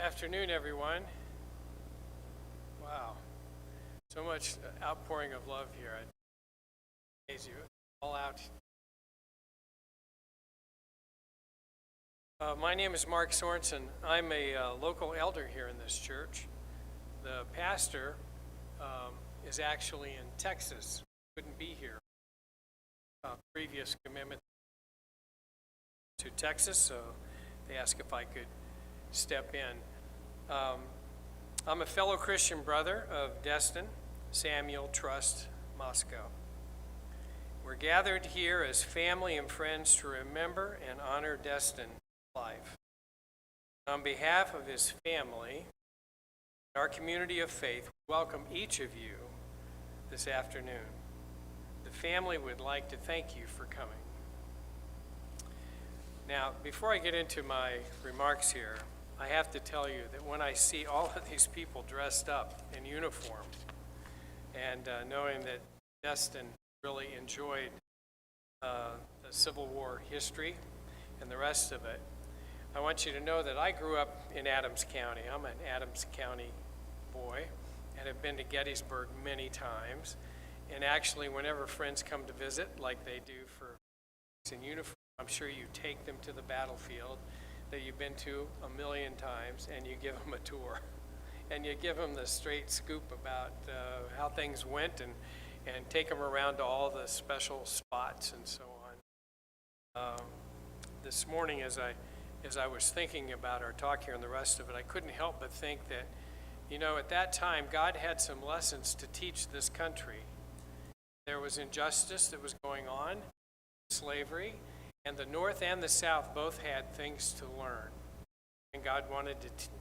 Afternoon, everyone. Wow, so much outpouring of love here. I praise you all out. My name is Mark Sorensen. I'm a local elder here in this church. The pastor is actually in Texas. Couldn't be here. Previous commitment to Texas, so they asked if I could step in. I'm a fellow Christian brother of Destin, Samuel, Trust, Mosko. We're gathered here as family and friends to remember and honor Destin's life. On behalf of his family, our community of faith, we welcome each of you this afternoon. The family would like to thank you for coming. Now, before I get into my remarks here, I have to tell you that when I see all of these people dressed up in uniform and knowing that Destin really enjoyed the Civil War history and the rest of it, I want you to know that I grew up in Adams County. I'm an Adams County boy and have been to Gettysburg many times. And actually, whenever friends come to visit, like they do for in uniform, I'm sure you take them to the battlefield that you've been to a million times, and you give them a tour. And you give them the straight scoop about how things went and take them around to all the special spots and so on. This morning, as I was thinking about our talk here and the rest of it, I couldn't help but think that, you know, at that time, God had some lessons to teach this country. There was injustice that was going on, slavery, and the North and the South both had things to learn. And God wanted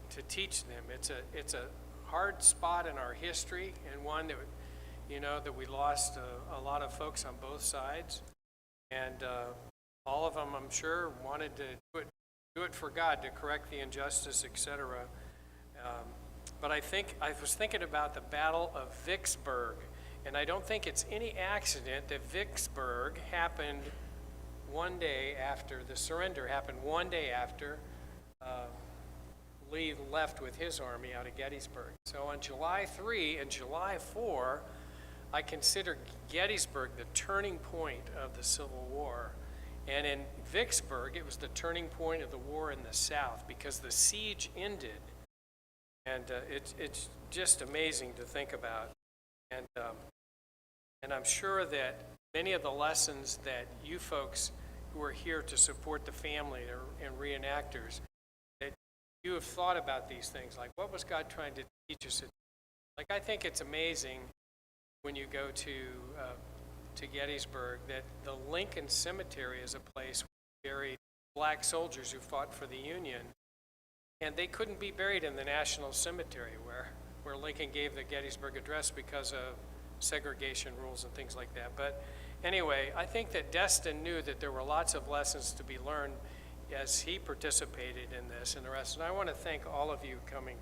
to teach them. It's a hard spot in our history, and one that, you know, that we lost a lot of folks on both sides. And all of them, I'm sure, wanted to do it for God, to correct the injustice, etc. But I was thinking about the Battle of Vicksburg, and I don't think it's any accident that Vicksburg happened one day after the surrender happened, one day after Lee left with his army out of Gettysburg. So on July 3 and July 4, I consider Gettysburg the turning point of the Civil War. And in Vicksburg, it was the turning point of the war in the South because the siege ended. And it's just amazing to think about. And I'm sure that many of the lessons that you folks who are here to support the family and reenactors, that you have thought about these things, like what was God trying to teach us? Like, I think it's amazing when you go to Gettysburg that the Lincoln Cemetery is a place where we buried black soldiers who fought for the Union, and they couldn't be buried in the National Cemetery where Lincoln gave the Gettysburg Address because of segregation rules and things like that. But anyway, I think that Destin knew that there were lots of lessons to be learned as he participated in this and the rest. And I want to thank all of you coming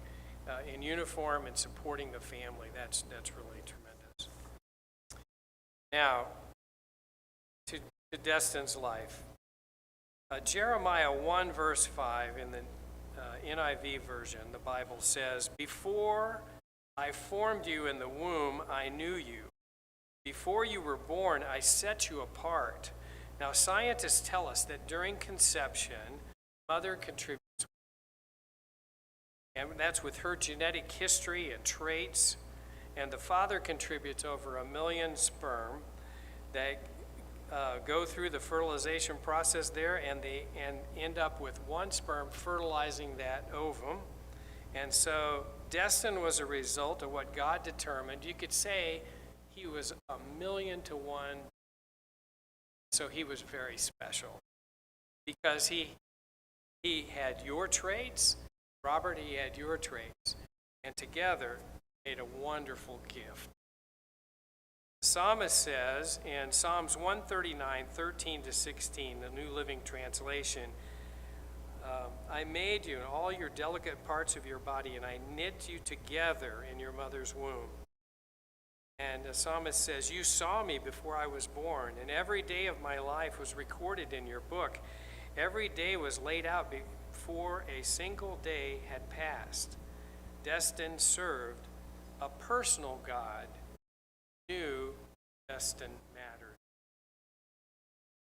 in uniform and supporting the family. That's really tremendous. Now, to Destin's life. Jeremiah 1 verse 5 in the NIV version, the Bible says, "Before I formed you in the womb, I knew you. Before you were born, I set you apart." Now, scientists tell us that during conception, mother contributes, and that's with her genetic history and traits, and the father contributes over 1 million sperm that go through the fertilization process there, and end up with one sperm fertilizing that ovum. And so Destin was a result of what God determined. You could say he was 1,000,000 to 1. So he was very special because he had your traits, Robert, he had your traits, and together made a wonderful gift. The psalmist says in Psalms 139, 13 to 16, the New Living Translation, "I made you in all your delicate parts of your body, and I knit you together in your mother's womb." And the psalmist says, "You saw me before I was born, and every day of my life was recorded in your book. Every day was laid out before a single day had passed. Destin served a personal God, knew Destin mattered.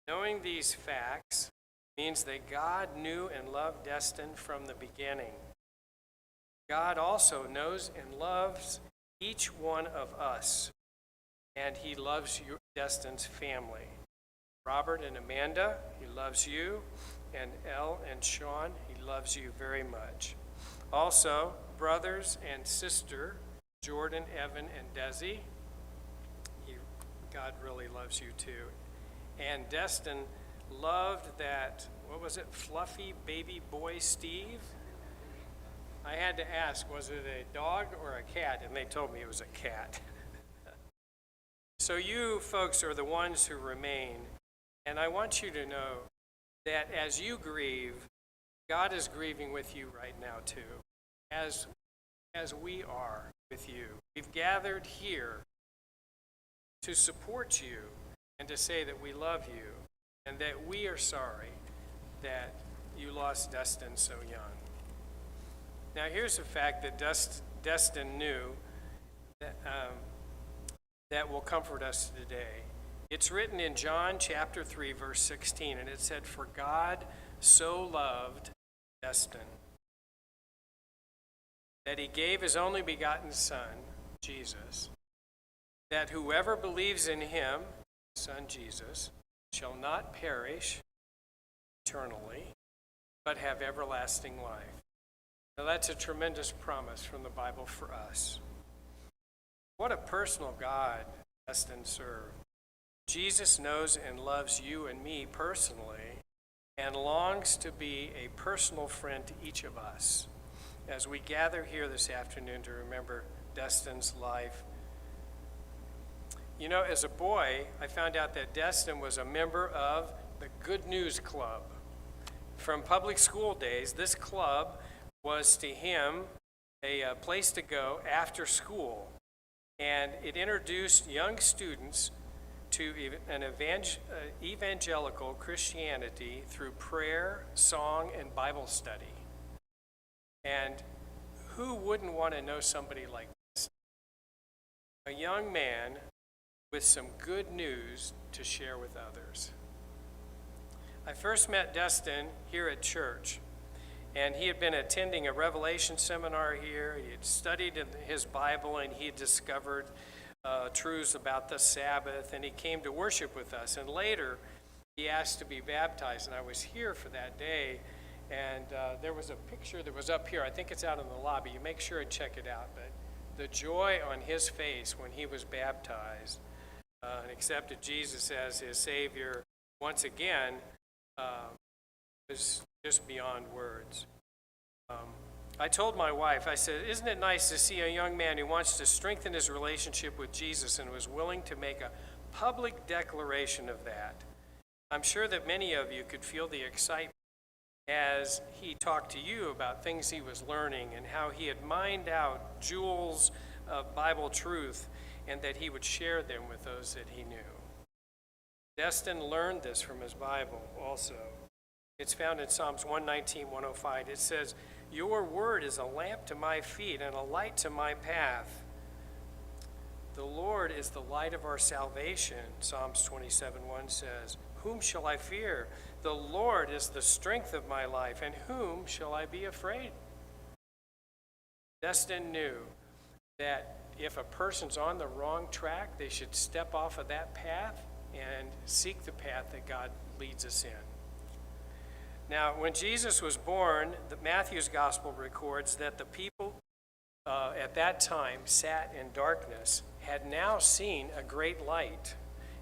Knowing these facts means that God knew and loved Destin from the beginning. God also knows and loves each one of us, and he loves Destin's family. Robert and Amanda, he loves you, and Elle and Sean, he loves you very much. Also, brothers and sister, Jordan, Evan, and Desi, God really loves you too. And Destin loved that, what was it, fluffy baby boy Steve? I had to ask, was it a dog or a cat? And they told me it was a cat. So you folks are the ones who remain. And I want you to know that as you grieve, God is grieving with you right now too, as we are with you. We've gathered here to support you and to say that we love you and that we are sorry that you lost Destin so young. Now here's a fact that Destin knew that will comfort us today. It's written in John chapter 3, verse 16, and it said, "For God so loved Destin that he gave his only begotten Son, Jesus, that whoever believes in him, Son Jesus, shall not perish eternally, but have everlasting life." Now that's a tremendous promise from the Bible for us. What a personal God Destin served. Jesus knows and loves you and me personally and longs to be a personal friend to each of us as we gather here this afternoon to remember Destin's life. You know, as a boy, I found out that Destin was a member of the Good News Club. From public school days, this club was to him a place to go after school, and it introduced young students to an evangelical Christianity through prayer, song, and Bible study. And who wouldn't want to know somebody like this? A young man with some good news to share with others. I first met Destin here at church, and he had been attending a Revelation seminar here. He had studied in his Bible, and he had discovered truths about the Sabbath, and he came to worship with us. And later, he asked to be baptized, and I was here for that day, and there was a picture that was up here. I think it's out in the lobby. You make sure and check it out. But the joy on his face when he was baptized and accepted Jesus as his Savior once again was just beyond words. I told my wife, I said, isn't it nice to see a young man who wants to strengthen his relationship with Jesus and was willing to make a public declaration of that? I'm sure that many of you could feel the excitement as he talked to you about things he was learning and how he had mined out jewels of Bible truth and that he would share them with those that he knew. Destin learned this from his Bible also. It's found in Psalms 119, 105. It says, "Your word is a lamp to my feet and a light to my path." The Lord is the light of our salvation, Psalms 27, 1 says. "Whom shall I fear? The Lord is the strength of my life, and whom shall I be afraid?" Destin knew that if a person's on the wrong track, they should step off of that path and seek the path that God leads us in. Now, when Jesus was born, Matthew's gospel records that the people at that time sat in darkness, had now seen a great light.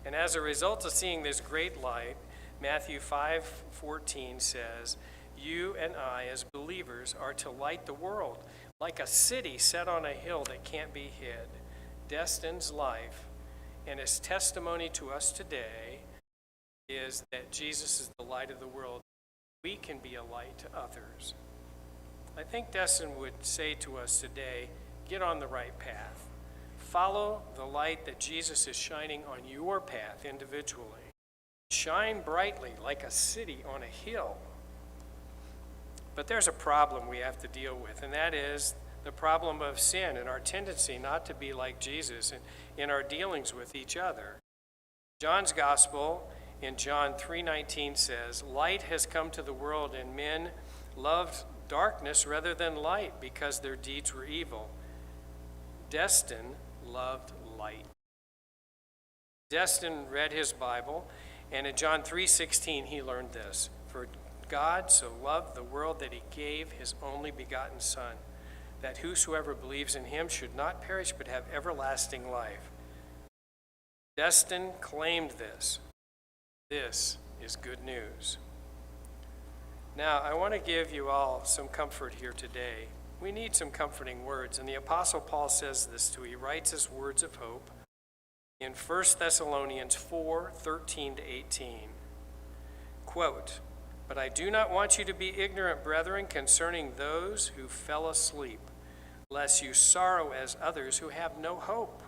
And as a result of seeing this great light, Matthew 5:14 says, "You and I, as believers, are to light the world, like a city set on a hill that can't be hid." Destin's life and his testimony to us today is that Jesus is the light of the world. We can be a light to others. I think Destin would say to us today, get on the right path. Follow the light that Jesus is shining on your path individually. Shine brightly like a city on a hill. But there's a problem we have to deal with, and that is the problem of sin and our tendency not to be like Jesus in our dealings with each other. John's gospel in John 3:19 says, "Light has come to the world, and men loved darkness rather than light because their deeds were evil. Destin loved light." Destin read his Bible, and in John 3:16 he learned this: "For God so loved the world that he gave his only begotten Son, that whosoever believes in him should not perish but have everlasting life." Destin claimed this. This is good news. Now, I want to give you all some comfort here today. We need some comforting words, and the Apostle Paul says this too. He writes his words of hope in 1 Thessalonians 4:13-18. Quote, "But I do not want you to be ignorant, brethren, concerning those who fell asleep, lest you sorrow as others who have no hope.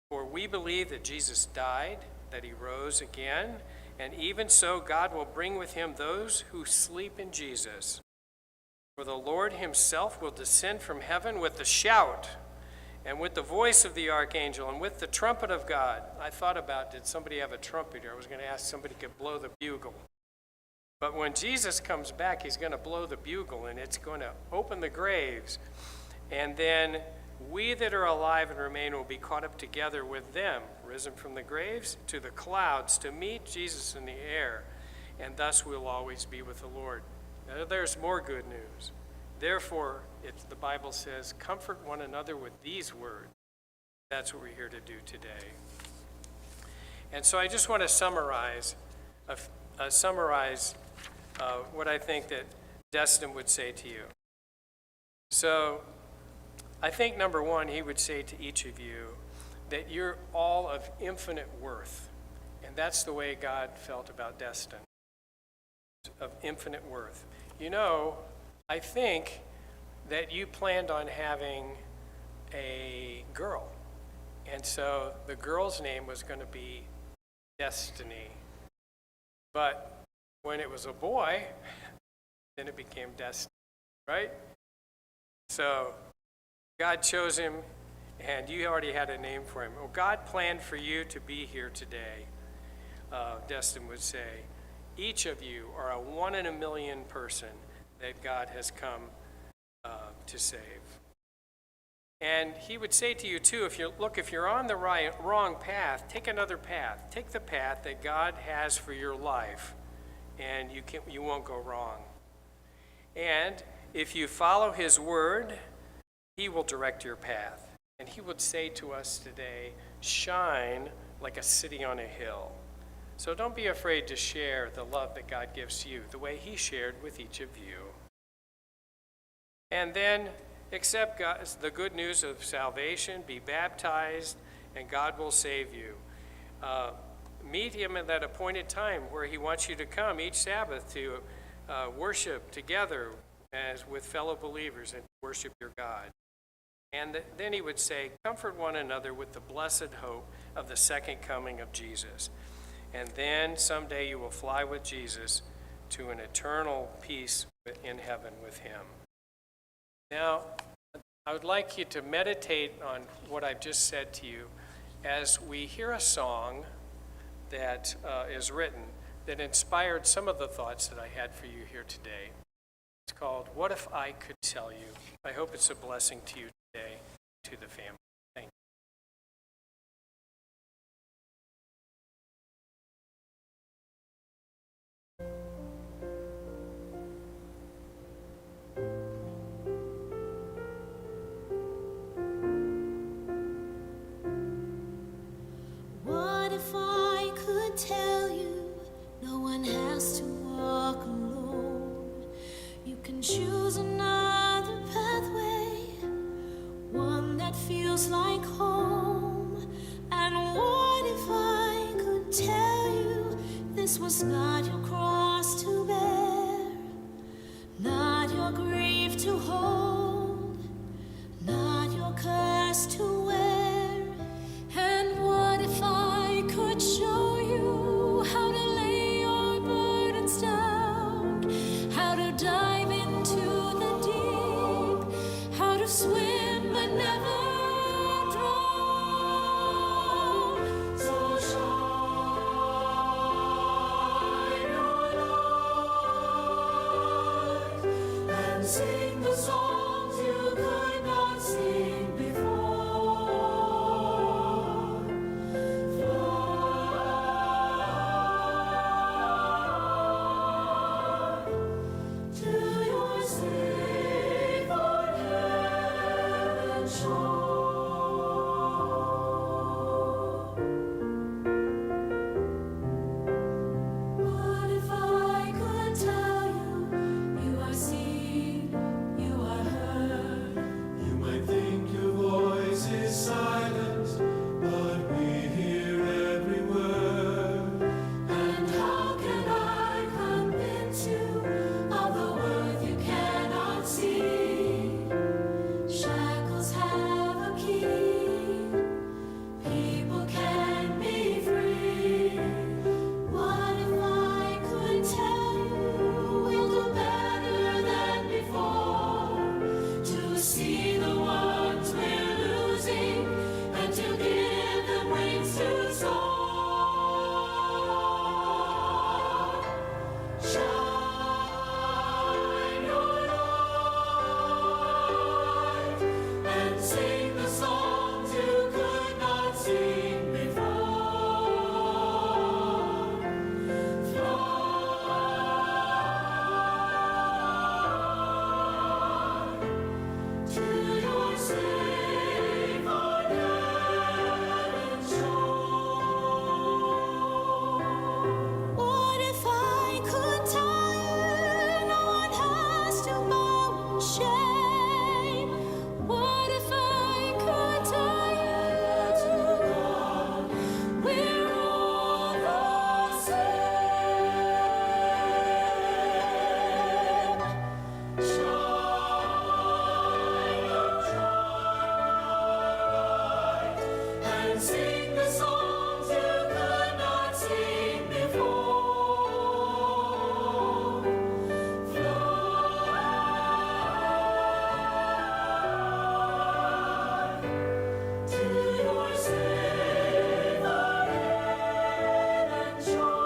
For we believe that Jesus died, that he rose again, and even so God will bring with him those who sleep in Jesus. For the Lord himself will descend from heaven with a shout, and with the voice of the archangel, and with the trumpet of God." I thought about, did somebody have a trumpet here? I was going to ask somebody could blow the bugle. But when Jesus comes back, he's going to blow the bugle, and it's going to open the graves. And then we that are alive and remain will be caught up together with them, risen from the graves, to the clouds, to meet Jesus in the air. And thus we'll always be with the Lord. Now, there's more good news. Therefore, the Bible says, comfort one another with these words. That's what we're here to do today. And so I just want to summarize what I think that Destin would say to you. So I think, number one, he would say to each of you that you're all of infinite worth. And that's the way God felt about Destin, of infinite worth. You know, I think that you planned on having a girl. And so the girl's name was going to be Destiny. But when it was a boy, then it became Destin, right? So God chose him, and you already had a name for him. Well, God planned for you to be here today, Destin would say. Each of you are a 1 in a million person that God has come to save. And he would say to you too, if you're on the wrong path, take another path. Take the path that God has for your life, and you won't go wrong. And if you follow his word, he will direct your path. And he would say to us today, shine like a city on a hill. So don't be afraid to share the love that God gives you, the way he shared with each of you. And then accept the good news of salvation, be baptized, and God will save you. Meet him at that appointed time where he wants you to come each Sabbath to worship together as with fellow believers and worship your God. And then he would say, comfort one another with the blessed hope of the second coming of Jesus. And then someday you will fly with Jesus to an eternal peace in heaven with him. Now, I would like you to meditate on what I've just said to you as we hear a song that is written that inspired some of the thoughts that I had for you here today. It's called, What If I Could Tell You? I hope it's a blessing to you today, to the family. Thank you. What if I could tell you no one has to walk alone? You can choose another pathway, one that feels like home. And what if I could tell you this was not your cross to bear, not your grief to hold, not your curse to wear? And what if I could show you how to lay your burdens down, how to dive swim but never drown. So shine your light and sing the songs you could not sing before. Fly to your safe on heaven's shore. What if I could tell you, you are seen, you are heard? You might think your voice is silent, but we hear every word. And how can I convince you of the worth you cannot see? Shackles have a key, people can be free. What if I could tell you we'll do better than before? To see the ones we're losing and to give them wings to soar. Shine your light and sing the songs you could not sing before. Fly to your safe on heaven's shore. What if I could tell you no one has to bow in shame? What if I could tell you to God we're all the same? Shine your light and sing the songs you could not sing before. Fly to your safe on heaven's shore.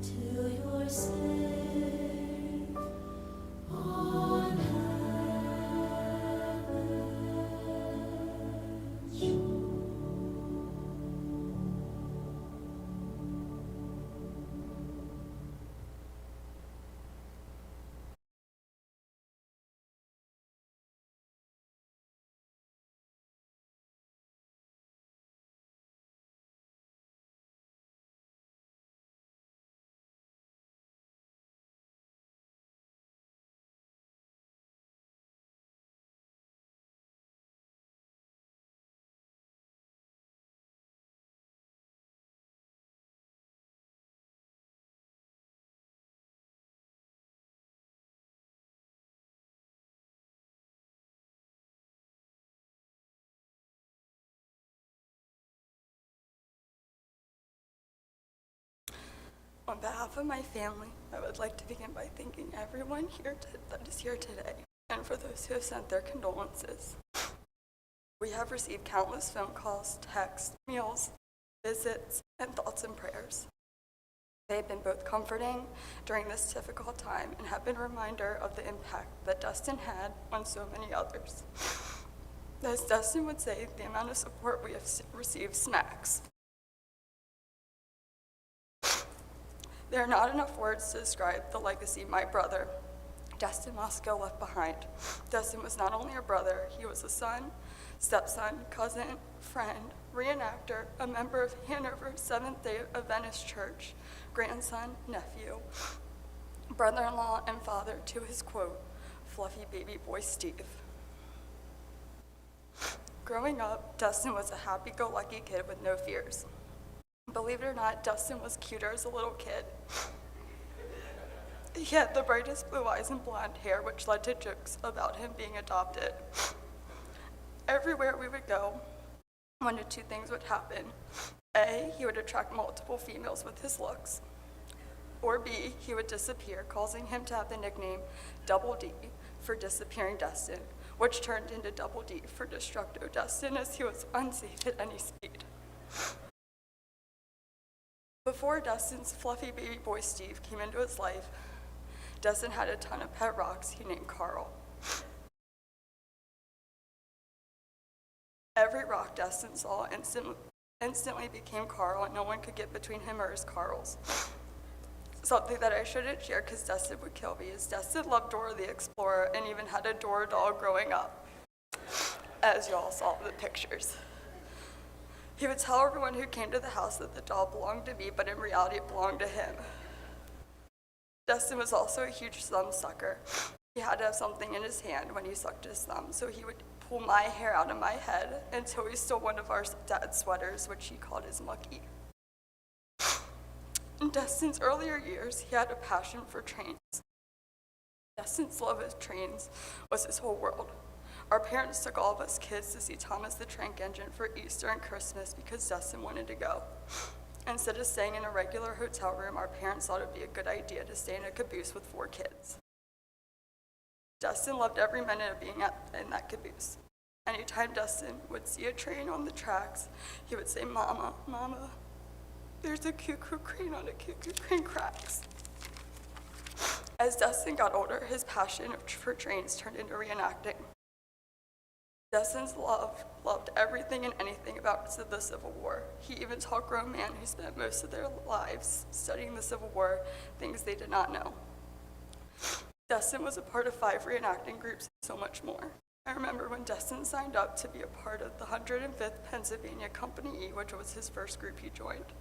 To your safe on heaven's shore. On behalf of my family, I would like to begin by thanking everyone that is here today, and for those who have sent their condolences. We have received countless phone calls, texts, meals, visits, and thoughts and prayers. They have been both comforting during this difficult time and have been a reminder of the impact that Destin had on so many others. As Destin would say, the amount of support we have received smacks. There are not enough words to describe the legacy my brother, Destin Mosko, left behind. Destin was not only a brother, he was a son, stepson, cousin, friend, reenactor, a member of Hanover Seventh-day Adventist Church, grandson, nephew, brother-in-law, and father to his, quote, fluffy baby boy Steve. Growing up, Destin was a happy-go-lucky kid with no fears. Believe it or not, Destin was cuter as a little kid. He had the brightest blue eyes and blonde hair, which led to jokes about him being adopted. Everywhere we would go, one of two things would happen. A, he would attract multiple females with his looks. Or B, he would disappear, causing him to have the nickname Double D for disappearing Destin, which turned into Double D for Destructo Destin, as he was unsafe at any speed. Before Destin's fluffy baby boy Steve came into his life, Destin had a ton of pet rocks he named Carl. Every rock Destin saw instantly became Carl, and no one could get between him or his Carls. Something that I shouldn't share because Destin would kill me is Destin loved Dora the Explorer and even had a Dora doll growing up, as y'all saw in the pictures. He would tell everyone who came to the house that the doll belonged to me, but in reality it belonged to him. Destin was also a huge thumb sucker. He had to have something in his hand when he sucked his thumb, so he would pull my hair out of my head until he stole one of our dad's sweaters, which he called his mucky. In Destin's earlier years, he had a passion for trains. Destin's love of trains was his whole world. Our parents took all of us kids to see Thomas the Tank Engine for Easter and Christmas because Destin wanted to go. Instead of staying in a regular hotel room, our parents thought it would be a good idea to stay in a caboose with 4 kids. Destin loved every minute of being in that caboose. Anytime Destin would see a train on the tracks, he would say, "Mama, Mama, there's a cuckoo crane on a cuckoo crane cracks." As Destin got older, his passion for trains turned into reenacting. Destin's loved everything and anything about the Civil War. He even taught grown men who spent most of their lives studying the Civil War things they did not know. Destin was a part of 5 reenacting groups and so much more. I remember when Destin signed up to be a part of the 105th Pennsylvania Company E, which was his first group he joined.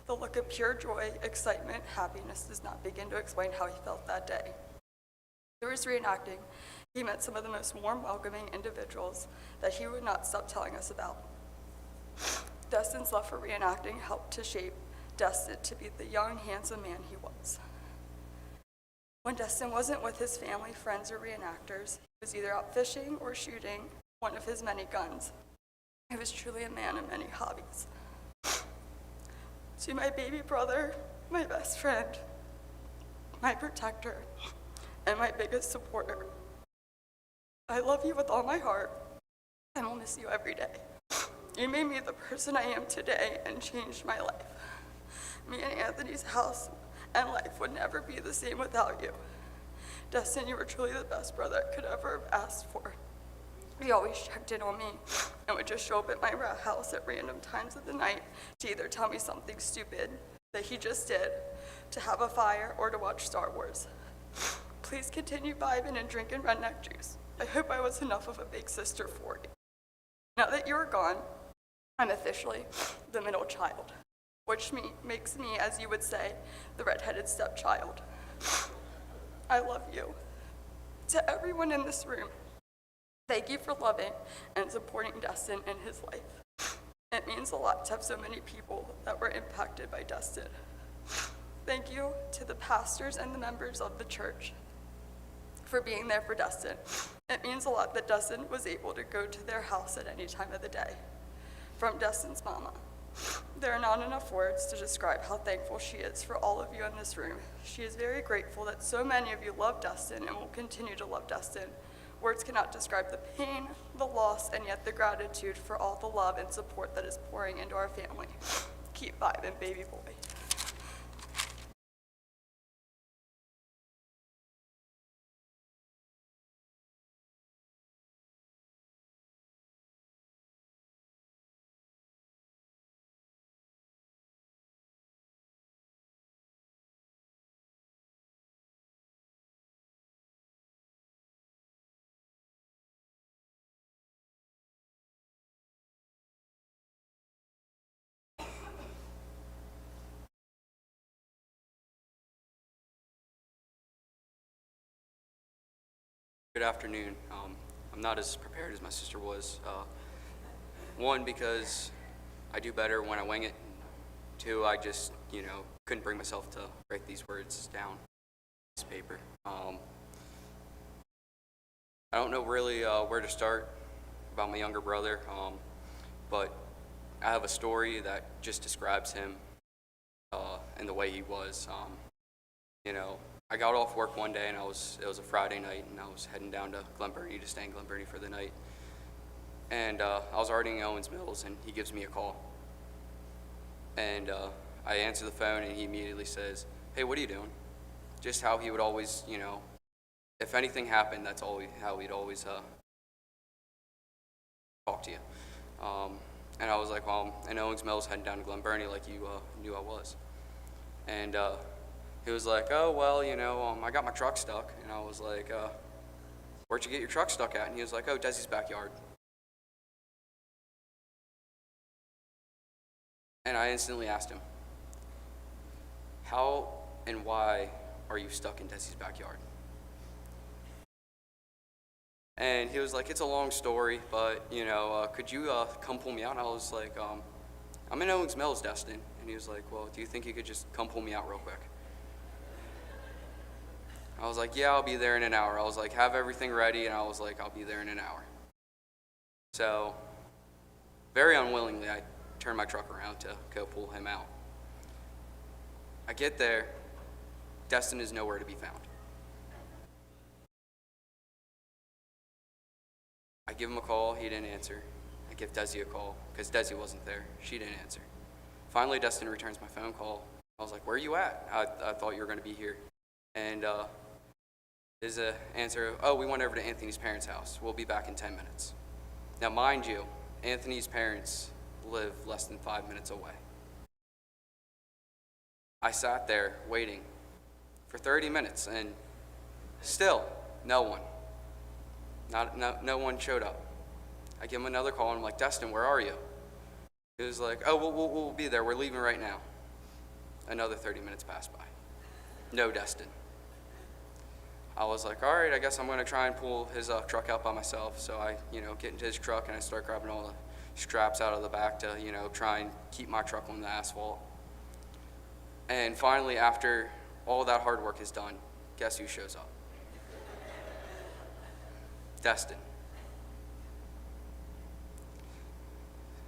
The look of pure joy, excitement, happiness does not begin to explain how he felt that day. Through his reenacting, he met some of the most warm, welcoming individuals that he would not stop telling us about. Destin's love for reenacting helped to shape Destin to be the young, handsome man he was. When Destin wasn't with his family, friends, or reenactors, he was either out fishing or shooting one of his many guns. He was truly a man of many hobbies. To my baby brother, my best friend, my protector, and my biggest supporter, I love you with all my heart, and will miss you every day. You made me the person I am today and changed my life. Me and Anthony's house and life would never be the same without you. Destin, you were truly the best brother I could ever have asked for. He always checked in on me and would just show up at my house at random times of the night to either tell me something stupid that he just did, to have a fire, or to watch Star Wars. Please continue vibing and drinking redneck juice. I hope I was enough of a big sister for you. Now that you're gone, I'm officially the middle child, which makes me, as you would say, the redheaded stepchild. I love you. To everyone in this room, thank you for loving and supporting Destin in his life. It means a lot to have so many people that were impacted by Destin. Thank you to the pastors and the members of the church for being there for Destin. It means a lot that Destin was able to go to their house at any time of the day. From Destin's mama. There are not enough words to describe how thankful she is for all of you in this room. She is very grateful that so many of you love Destin and will continue to love Destin. Words cannot describe the pain, the loss, and yet the gratitude for all the love and support that is pouring into our family. Keep vibing, baby boy. Good afternoon. I'm not as prepared as my sister was. One, because I do better when I wing it. Two, I just, couldn't bring myself to write these words down on this paper. I don't know really where to start about my younger brother, but I have a story that just describes him and the way he was. I got off work one day, and it was a Friday night, and I was heading down to Glen Burnie to stay in Glen Burnie for the night. And I was already in Owens Mills, and he gives me a call. And I answer the phone, and he immediately says, "Hey, what are you doing?" Just how he would always, if anything happened, that's how he'd always talk to you. And I was like, "Well, I'm in Owens Mills heading down to Glen Burnie like you knew I was." And he was like, "Oh, well, I got my truck stuck." And I was like, "Where'd you get your truck stuck at?" And he was like, "Oh, Desi's backyard." And I instantly asked him, "How and why are you stuck in Desi's backyard?" And he was like, "It's a long story, but, could you come pull me out?" And I was like, "I'm in Owens Mills, Destin." And he was like, "Well, do you think you could just come pull me out real quick?" I was like, "Yeah, I'll be there in an hour." I was like, "Have everything ready," and I was like, "I'll be there in an hour." So, very unwillingly, I turned my truck around to go pull him out. I get there, Destin is nowhere to be found. I give him a call, he didn't answer. I give Desi a call, because Desi wasn't there. She didn't answer. Finally, Destin returns my phone call. I was like, "Where are you at? I thought you were going to be here." And his answer, "Oh, we went over to Anthony's parents' house. We'll be back in 10 minutes. Now, mind you, Anthony's parents live less than 5 minutes away. I sat there waiting for 30 minutes, and still, no one. No one showed up. I give him another call, and I'm like, "Destin, where are you?" He was like, "Oh, we'll be there. We're leaving right now." Another 30 minutes passed by. No Destin. I was like, "All right, I guess I'm going to try and pull his truck out by myself." So I, get into his truck, and I start grabbing all the straps out of the back to, try and keep my truck on the asphalt. And finally, after all that hard work is done, guess who shows up? Destin.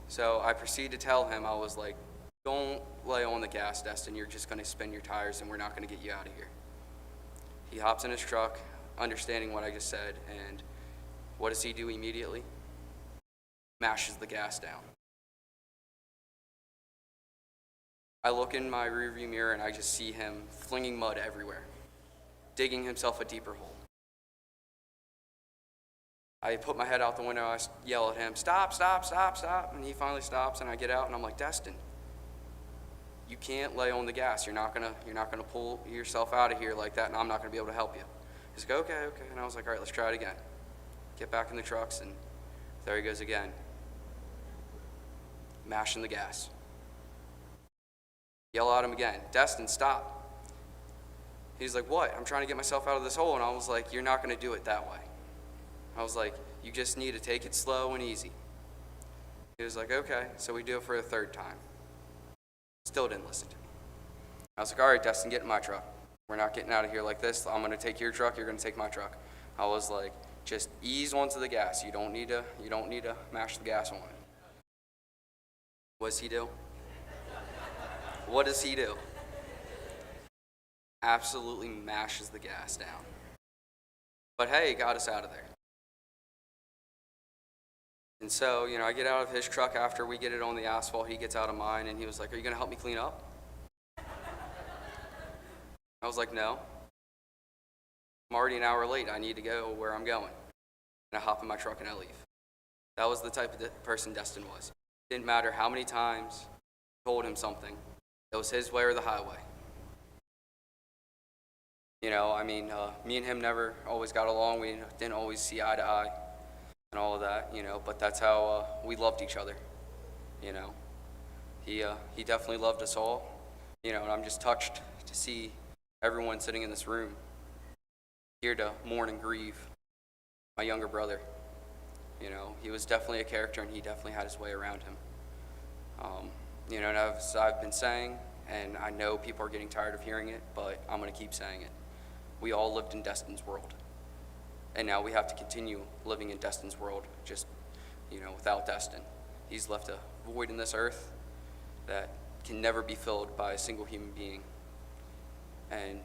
So I proceed to tell him, I was like, "Don't lay on the gas, Destin. You're just going to spin your tires, and we're not going to get you out of here." He hops in his truck, understanding what I just said, and what does he do immediately? Mashes the gas down. I look in my rearview mirror, and I just see him flinging mud everywhere, digging himself a deeper hole. I put my head out the window, I yell at him, "Stop, stop, stop, stop." And he finally stops, and I get out, and I'm like, "Destin, you can't lay on the gas. You're not gonna pull yourself out of here like that, and I'm not gonna be able to help you." He's like, "Okay." And I was like, "All right, let's try it again." Get back in the trucks, and there he goes again, mashing the gas. Yell at him again, "Destin, stop." He's like, "What? I'm trying to get myself out of this hole." And I was like, "You're not gonna do it that way." I was like, "You just need to take it slow and easy." He was like, "Okay." So we do it for a third time. Still didn't listen to me. I was like, "All right, Destin, get in my truck. We're not getting out of here like this. I'm going to take your truck. You're going to take my truck." I was like, "Just ease onto the gas. You don't need to mash the gas on it." What does he do? What does he do? Absolutely mashes the gas down. But hey, it got us out of there. And so, I get out of his truck after we get it on the asphalt. He gets out of mine, and he was like, "Are you going to help me clean up?" I was like, "No. I'm already an hour late. I need to go where I'm going." And I hop in my truck and I leave. That was the type of person Destin was. Didn't matter how many times I told him something. It was his way or the highway. Me and him never always got along. We didn't always see eye to eye and all of that, but that's how we loved each other, He definitely loved us all, and I'm just touched to see everyone sitting in this room here to mourn and grieve my younger brother. He was definitely a character, and he definitely had his way around him. You know, and as I've been saying, and I know people are getting tired of hearing it, but I'm going to keep saying it. We all lived in Destin's world. And now we have to continue living in Destin's world, just, without Destin. He's left a void in this earth that can never be filled by a single human being. And,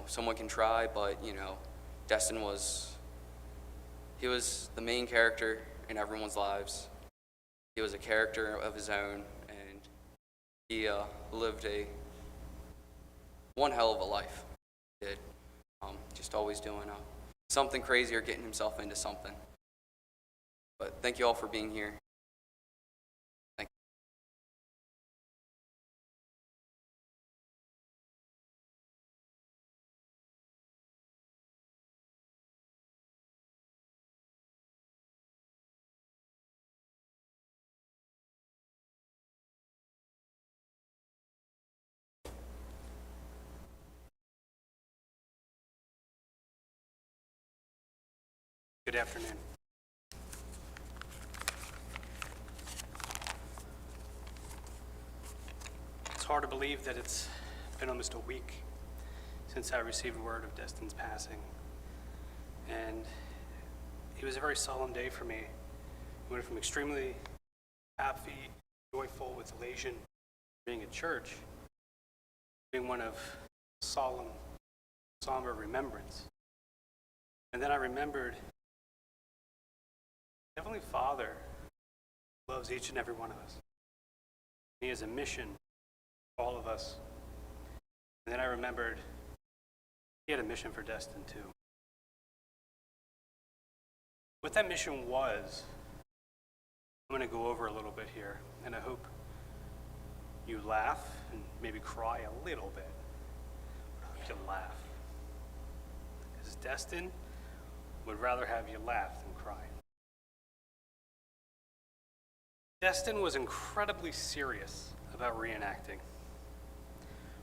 someone can try, but, Destin was the main character in everyone's lives. He was a character of his own, and he lived one hell of a life. He did. Just always doing something crazy or getting himself into something. But thank you all for being here. Thank you. Good afternoon. It's hard to believe that it's been almost a week since I received word of Destin's passing. And it was a very solemn day for me. It went from extremely happy, joyful, with elation, being at church, being one of solemn, somber remembrance. And then I remembered Heavenly Father loves each and every one of us. He has a mission for all of us. And then I remembered he had a mission for Destin too. What that mission was, I'm going to go over a little bit here, and I hope you laugh and maybe cry a little bit. But I hope you laugh. Because Destin would rather have you laugh than cry. Destin was incredibly serious about reenacting,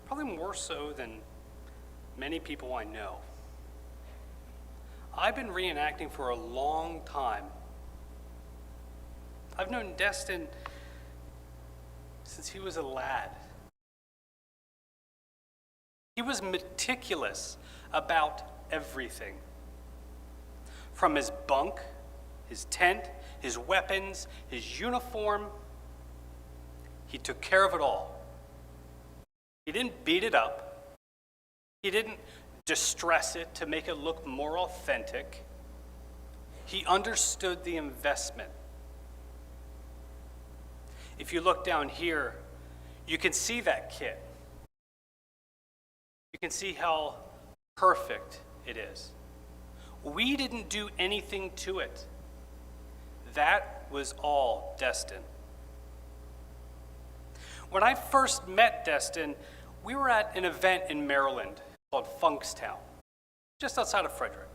probably more so than many people I know. I've been reenacting for a long time. I've known Destin since he was a lad. He was meticulous about everything, from his bunk, his tent, his weapons, his uniform. He took care of it all. He didn't beat it up. He didn't distress it to make it look more authentic. He understood the investment. If you look down here, you can see that kit. You can see how perfect it is. We didn't do anything to it. That was all Destin. When I first met Destin, we were at an event in Maryland called Funkstown, just outside of Frederick.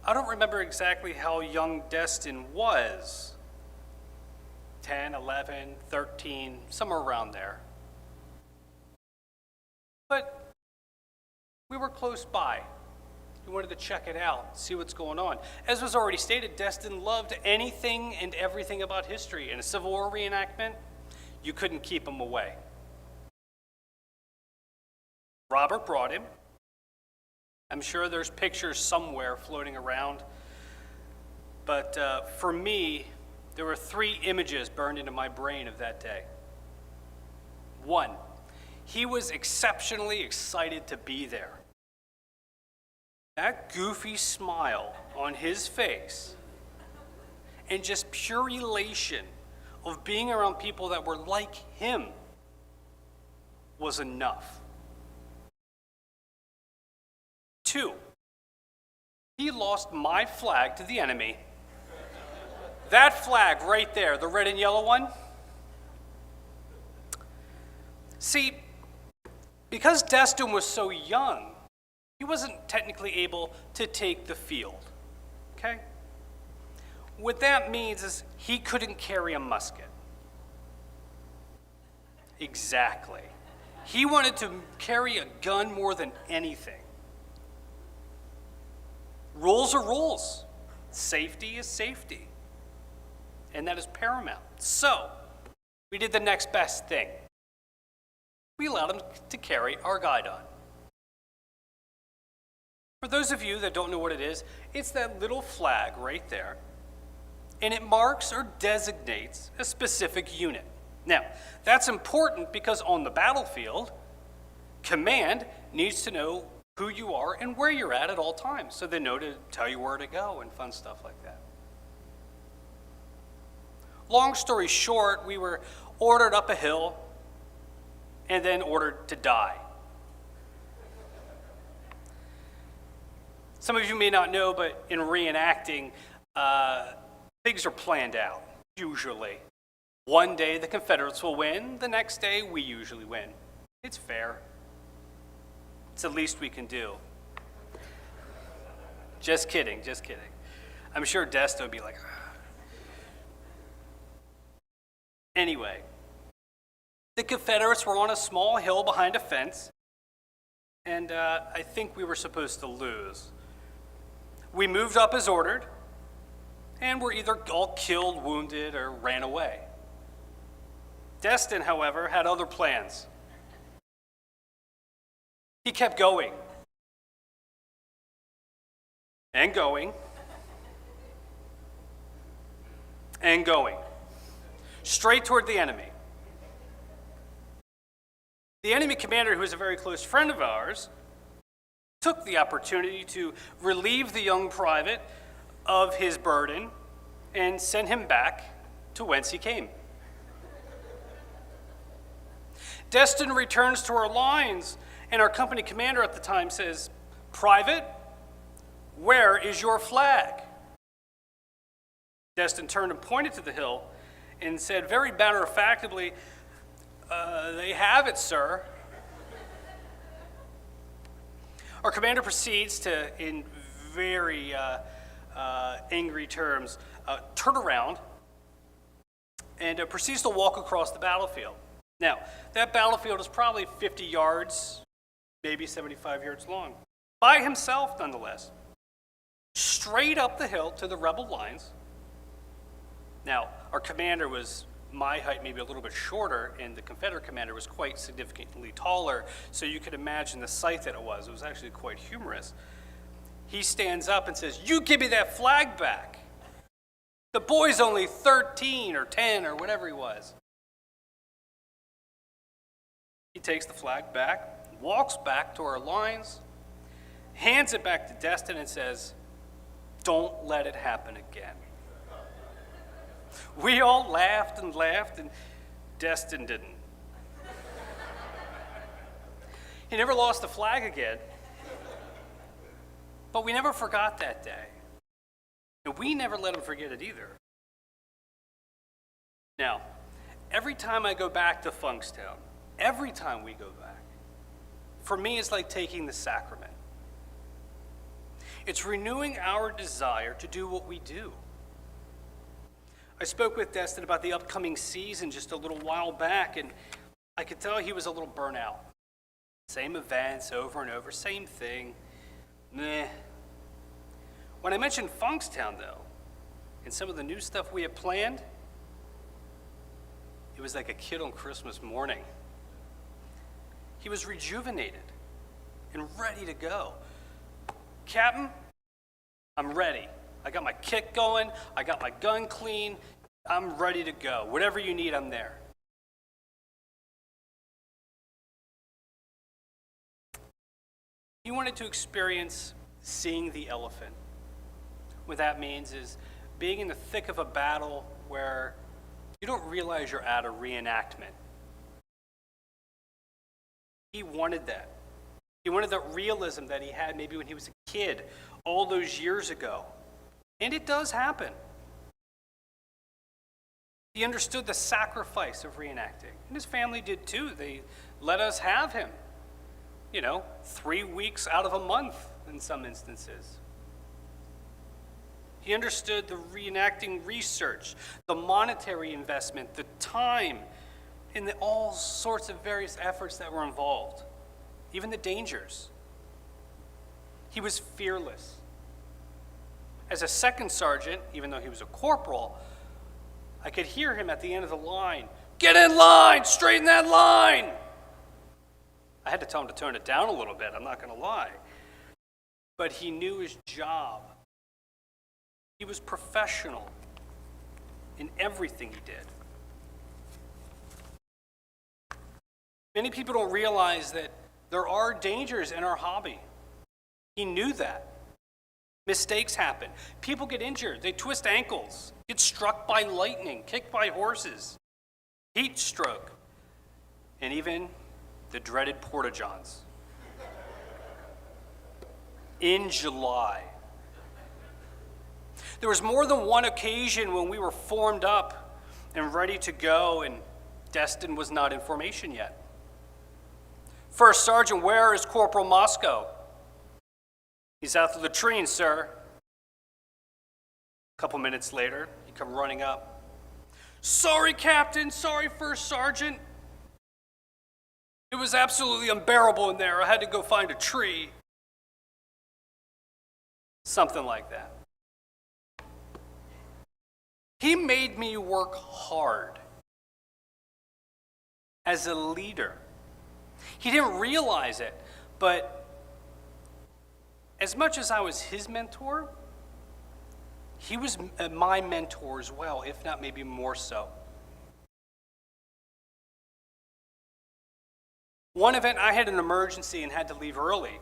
I don't remember exactly how young Destin was, 10, 11, 13, somewhere around there. But we were close by. We wanted to check it out, see what's going on. As was already stated, Destin loved anything and everything about history. In a Civil War reenactment, you couldn't keep him away. Robert brought him. I'm sure there's pictures somewhere floating around. But for me, there were 3 images burned into my brain of that day. 1, he was exceptionally excited to be there. That goofy smile on his face and just pure elation of being around people that were like him was enough. 2, he lost my flag to the enemy. That flag right there, the red and yellow one. See, because Destin was so young, he wasn't technically able to take the field, okay? What that means is he couldn't carry a musket. Exactly. He wanted to carry a gun more than anything. Rules are rules. Safety is safety. and that is paramount. So, we did the next best thing. We allowed him to carry our guidon. For those of you that don't know what it is, it's that little flag right there, and it marks or designates a specific unit. Now, that's important because on the battlefield, command needs to know who you are and where you're at all times, so they know to tell you where to go and fun stuff like that. Long story short, we were ordered up a hill and then ordered to die. Some of you may not know, but in reenacting, things are planned out, usually. One day the Confederates will win, the next day we usually win. It's fair. It's the least we can do. Just kidding, just kidding. I'm sure Destin would be like, ah. Anyway, the Confederates were on a small hill behind a fence, and I think we were supposed to lose. We moved up as ordered, and were either all killed, wounded, or ran away. Destin, however, had other plans. He kept going, and going, and going, straight toward the enemy. The enemy commander, who was a very close friend of ours, took the opportunity to relieve the young private of his burden and send him back to whence he came. Destin returns to our lines, and our company commander at the time says, "Private, where is your flag?" Destin turned and pointed to the hill and said very matter-of-factly, "They have it, sir." Our commander proceeds to, in very angry terms, turn around and proceeds to walk across the battlefield. Now, that battlefield is probably 50 yards, maybe 75 yards long, by himself nonetheless, straight up the hill to the rebel lines. Now, our commander was my height, maybe a little bit shorter, and the Confederate commander was quite significantly taller, so you could imagine the sight that it was. It was actually quite humorous. He stands up and says, "You give me that flag back. The boy's only 13 or 10 or whatever he was." He takes the flag back, walks back to our lines, hands it back to Destin and says, "Don't let it happen again." We all laughed, and Destin didn't. He never lost the flag again, but we never forgot that day. And we never let him forget it either. Now, every time I go back to Funkstown, every time we go back, for me it's like taking the sacrament. It's renewing our desire to do what we do. I spoke with Destin about the upcoming season just a little while back, and I could tell he was a little burnt out. Same events over and over, same thing. Meh. When I mentioned Funkstown, though, and some of the new stuff we had planned, it was like a kid on Christmas morning. He was rejuvenated and ready to go. "Captain, I'm ready. I got my kit going, I got my gun clean, I'm ready to go. Whatever you need, I'm there." He wanted to experience seeing the elephant. What that means is being in the thick of a battle where you don't realize you're at a reenactment. He wanted that. He wanted that realism that he had maybe when he was a kid all those years ago. And it does happen. He understood the sacrifice of reenacting. And his family did too. They let us have him, 3 weeks out of a month in some instances. He understood the reenacting research, the monetary investment, the time, and all sorts of various efforts that were involved, even the dangers. He was fearless. As a second sergeant, even though he was a corporal, I could hear him at the end of the line. Get in line, straighten that line. I had to tell him to tone it down a little bit, I'm not going to lie. But he knew his job. He was professional in everything he did. Many people don't realize that there are dangers in our hobby. He knew that. Mistakes happen. People get injured. They twist ankles, get struck by lightning, kicked by horses, heat stroke, and even the dreaded porta-johns. In July. There was more than one occasion when we were formed up and ready to go, and Destin was not in formation yet. First Sergeant, where is Corporal Mosko? He's out the latrine, sir. A couple minutes later, he come running up. Sorry, Captain. Sorry, First Sergeant. It was absolutely unbearable in there. I had to go find a tree. Something like that. He made me work hard as a leader. He didn't realize it, but as much as I was his mentor, he was my mentor as well, if not maybe more so. One event, I had an emergency and had to leave early.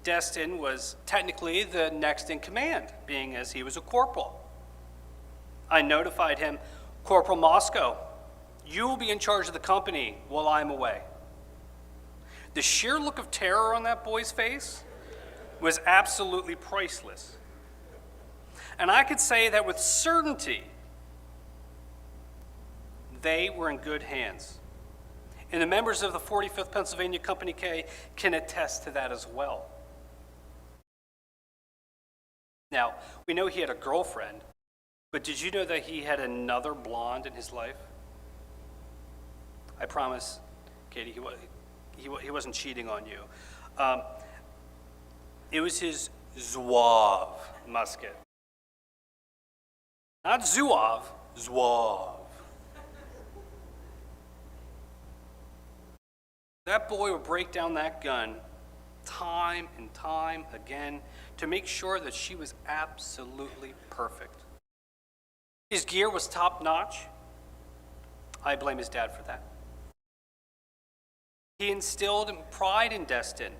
Destin was technically the next in command, being as he was a corporal. I notified him, Corporal Mosko, you will be in charge of the company while I'm away. The sheer look of terror on that boy's face was absolutely priceless. And I could say that with certainty, they were in good hands. And the members of the 45th Pennsylvania Company K can attest to that as well. Now, we know he had a girlfriend, but did you know that he had another blonde in his life? I promise, Katie, he wasn't cheating on you. It was his Zouave musket. Not Zouave, Zouave. That boy would break down that gun time and time again to make sure that she was absolutely perfect. His gear was top-notch. I blame his dad for that. He instilled pride in Destin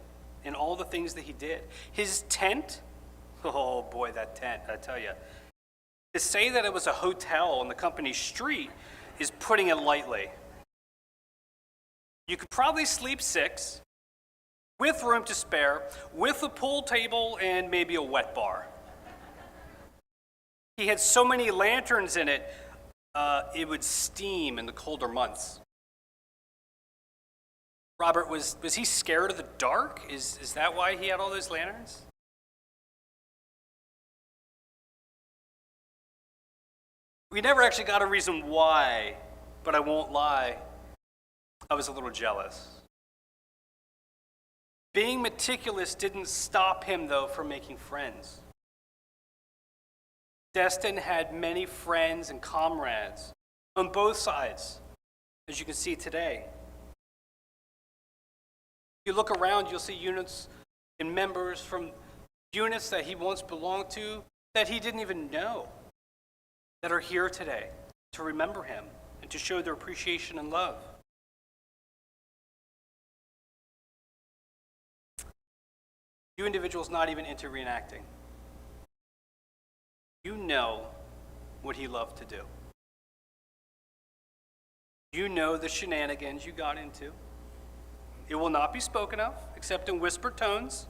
in all the things that he did. His tent, oh boy, that tent, I tell you. To say that it was a hotel on the company street is putting it lightly. You could probably sleep 6, with room to spare, with a pool table and maybe a wet bar. He had so many lanterns in it, it would steam in the colder months. Robert, was he scared of the dark? Is that why he had all those lanterns? We never actually got a reason why, but I won't lie, I was a little jealous. Being meticulous didn't stop him, though, from making friends. Destin had many friends and comrades on both sides, as you can see today. If you look around, you'll see units and members from units that he once belonged to that he didn't even know that are here today to remember him and to show their appreciation and love. You individuals not even into reenacting. You know what he loved to do. You know the shenanigans you got into. It will not be spoken of, except in whispered tones.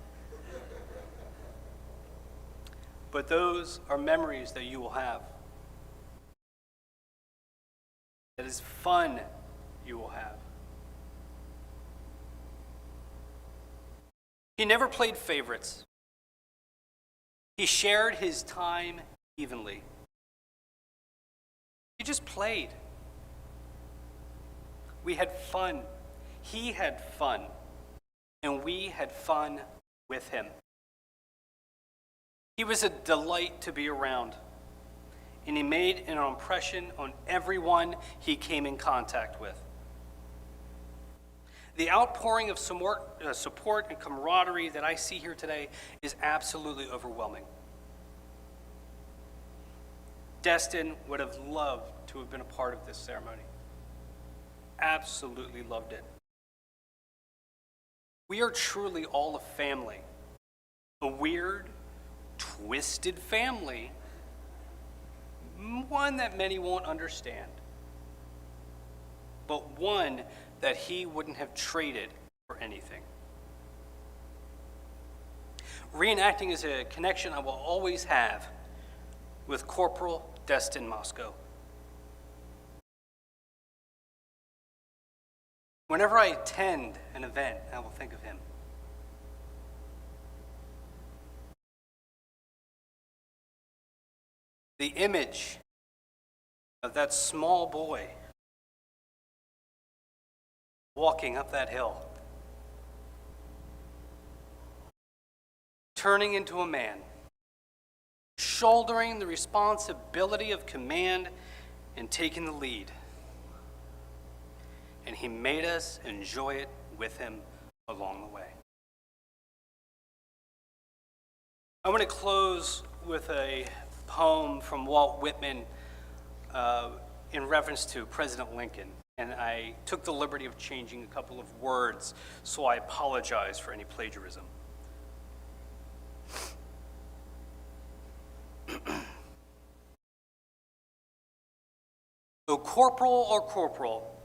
But those are memories that you will have. That is fun you will have. He never played favorites. He shared his time evenly. He just played. We had fun. He had fun. And we had fun with him. He was a delight to be around. and he made an impression on everyone he came in contact with. The outpouring of support and camaraderie that I see here today is absolutely overwhelming. Destin would have loved to have been a part of this ceremony. Absolutely loved it. We are truly all a family, a weird, twisted family, one that many won't understand, but one that he wouldn't have traded for anything. Reenacting is a connection I will always have with Corporal Destin Mosko. Whenever I attend an event, I will think of him. The image of that small boy walking up that hill, turning into a man, shouldering the responsibility of command and taking the lead. And he made us enjoy it with him along the way. I want to close with a poem from Walt Whitman in reference to President Lincoln. And I took the liberty of changing a couple of words, so I apologize for any plagiarism. O corporal or corporal,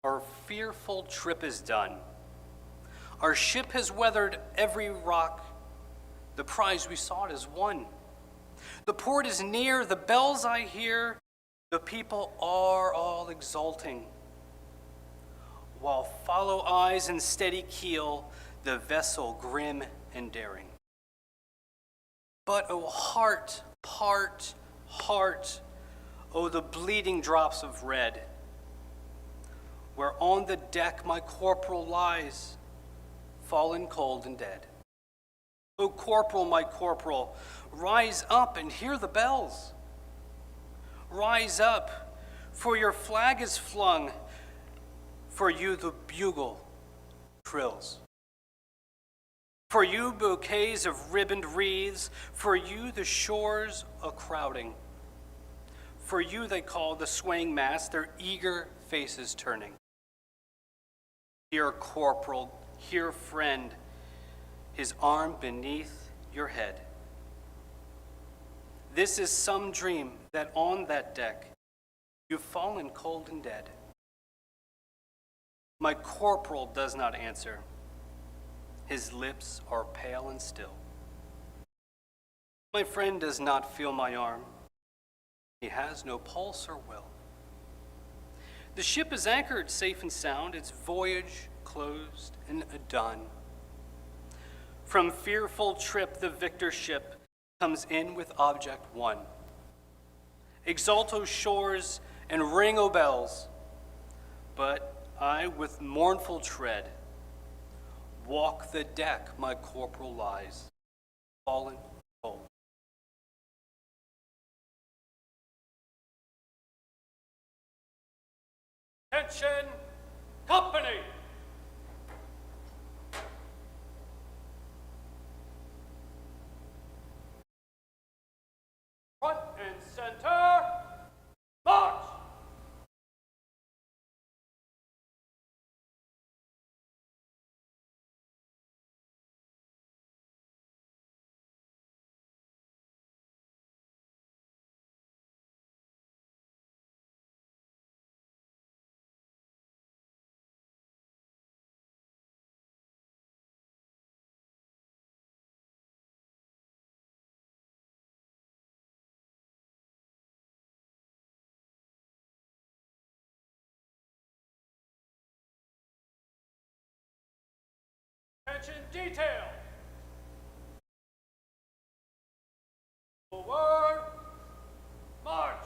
our fearful trip is done. Our ship has weathered every rock. The prize we sought is won. The port is near, the bells I hear, the people are all exulting. While follow eyes and steady keel, the vessel grim and daring. But, O heart, heart, heart, O the bleeding drops of red, where on the deck my corporal lies, fallen cold and dead. O corporal, my corporal, rise up and hear the bells. Rise up, for your flag is flung, for you the bugle trills. For you bouquets of ribboned wreaths, for you the shores a-crowding. For you they call the swaying mass, their eager faces turning. Here, corporal, here, friend, his arm beneath your head. This is some dream that on that deck you've fallen cold and dead. My corporal does not answer. His lips are pale and still. My friend does not feel my arm. He has no pulse or will. The ship is anchored safe and sound, its voyage closed and done. From fearful trip, the victor ship comes in with object one. Exalt, O shores, and ring, O bells, but I, with mournful tread, walk the deck my corporal lies, fallen cold. Attention, company! Front and center, march! Attention detail! Forward, march!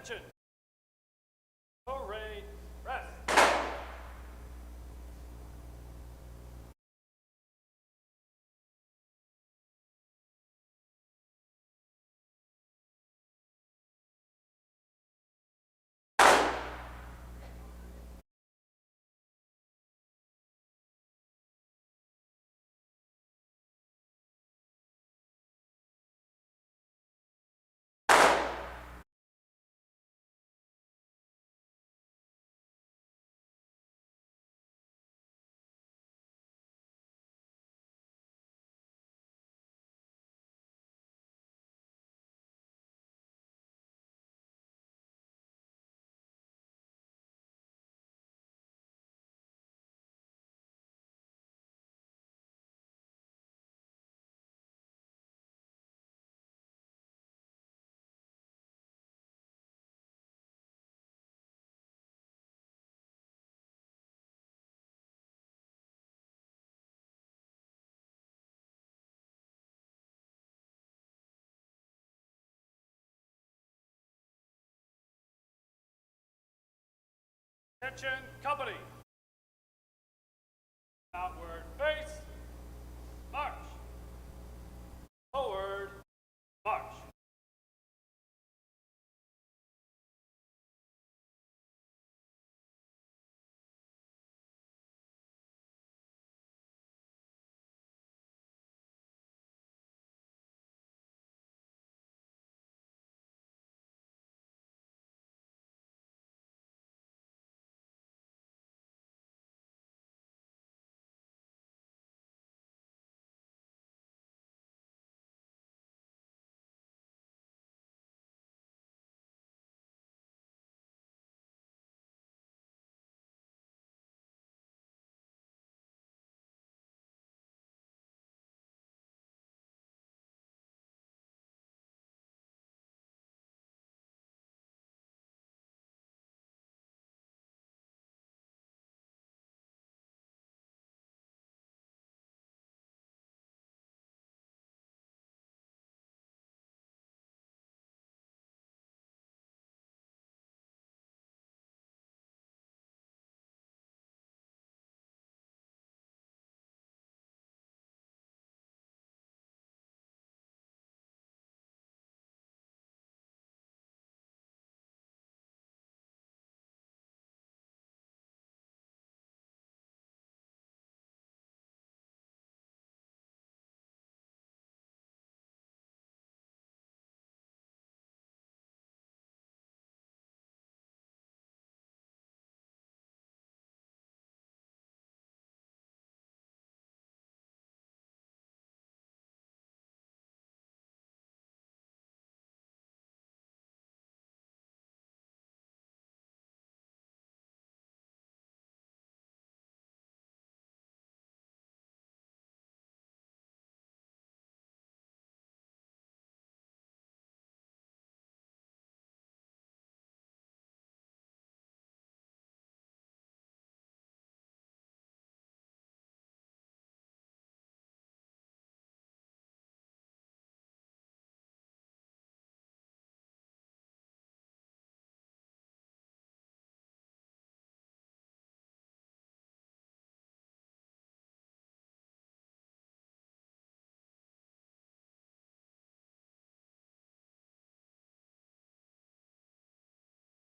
Attention. Parade. Rest. Attention, company.